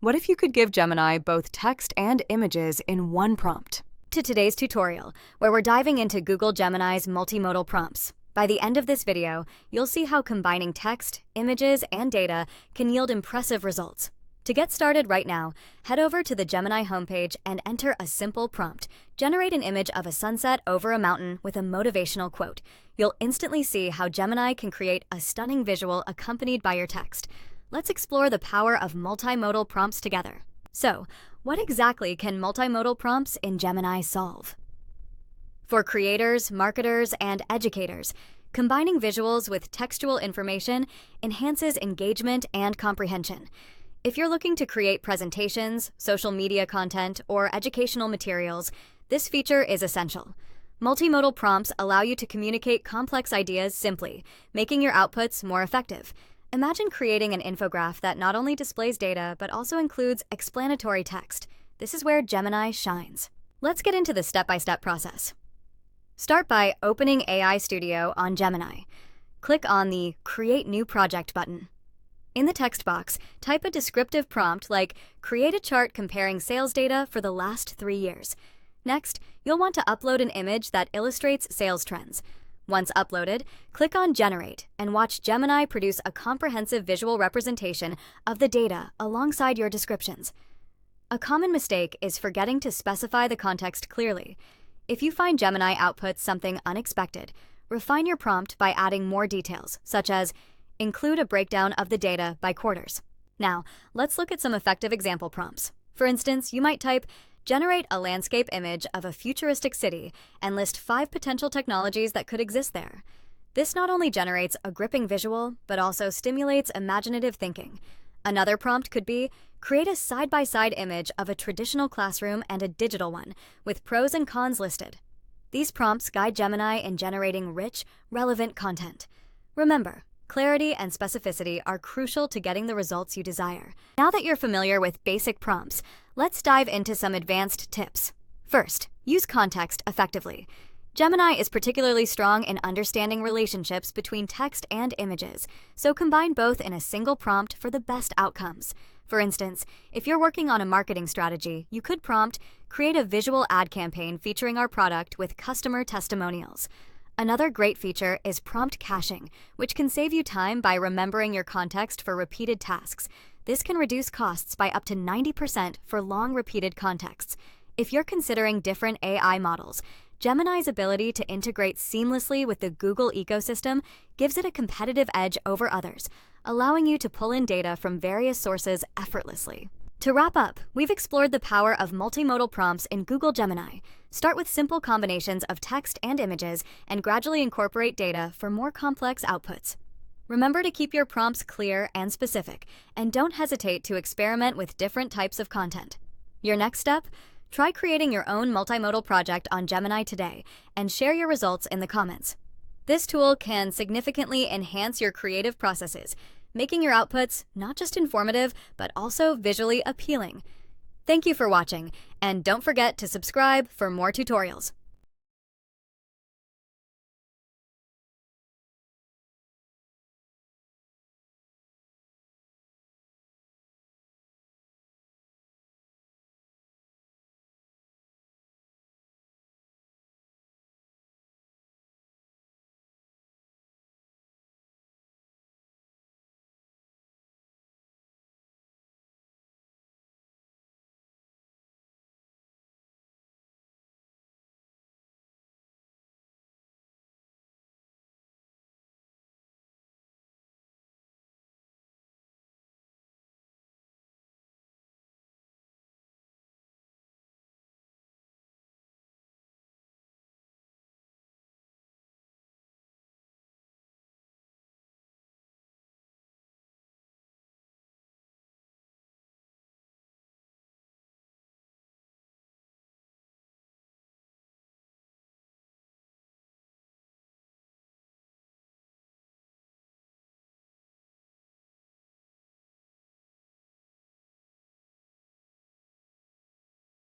What if you could give Gemini both text and images in one prompt? To today's tutorial, where we're diving into Google Gemini's multimodal prompts. By the end of this video, you'll see how combining text, images, and data can yield impressive results. To get started right now, head over to the Gemini homepage and enter a simple prompt. Generate an image of a sunset over a mountain with a motivational quote. You'll instantly see how Gemini can create a stunning visual accompanied by your text. Let's explore the power of multimodal prompts together. So, what exactly can multimodal prompts in Gemini solve? For creators, marketers, and educators, combining visuals with textual information enhances engagement and comprehension. If you're looking to create presentations, social media content, or educational materials, this feature is essential. Multimodal prompts allow you to communicate complex ideas simply, making your outputs more effective. Imagine creating an infographic that not only displays data, but also includes explanatory text. This is where Gemini shines. Let's get into the step-by-step process. Start by opening AI Studio on Gemini. Click on the Create New Project button. In the text box, type a descriptive prompt like, create a chart comparing sales data for the last 3 years. Next, you'll want to upload an image that illustrates sales trends. Once uploaded, click on Generate and watch Gemini produce a comprehensive visual representation of the data alongside your descriptions. A common mistake is forgetting to specify the context clearly. If you find Gemini outputs something unexpected, refine your prompt by adding more details, such as include a breakdown of the data by quarters. Now, let's look at some effective example prompts. For instance, you might type, generate a landscape image of a futuristic city and list 5 potential technologies that could exist there. This not only generates a gripping visual, but also stimulates imaginative thinking. Another prompt could be, create a side-by-side image of a traditional classroom and a digital one, with pros and cons listed. These prompts guide Gemini in generating rich, relevant content. Remember, clarity and specificity are crucial to getting the results you desire. Now that you're familiar with basic prompts, let's dive into some advanced tips. First, use context effectively. Gemini is particularly strong in understanding relationships between text and images, so combine both in a single prompt for the best outcomes. For instance, if you're working on a marketing strategy, you could prompt, create a visual ad campaign featuring our product with customer testimonials. Another great feature is prompt caching, which can save you time by remembering your context for repeated tasks. This can reduce costs by up to 90% for long repeated contexts. If you're considering different AI models, Gemini's ability to integrate seamlessly with the Google ecosystem gives it a competitive edge over others, allowing you to pull in data from various sources effortlessly. To wrap up, we've explored the power of multimodal prompts in Google Gemini. Start with simple combinations of text and images and gradually incorporate data for more complex outputs. Remember to keep your prompts clear and specific, and don't hesitate to experiment with different types of content. Your next step? Try creating your own multimodal project on Gemini today and share your results in the comments. This tool can significantly enhance your creative processes, making your outputs not just informative, but also visually appealing. Thank you for watching, and don't forget to subscribe for more tutorials.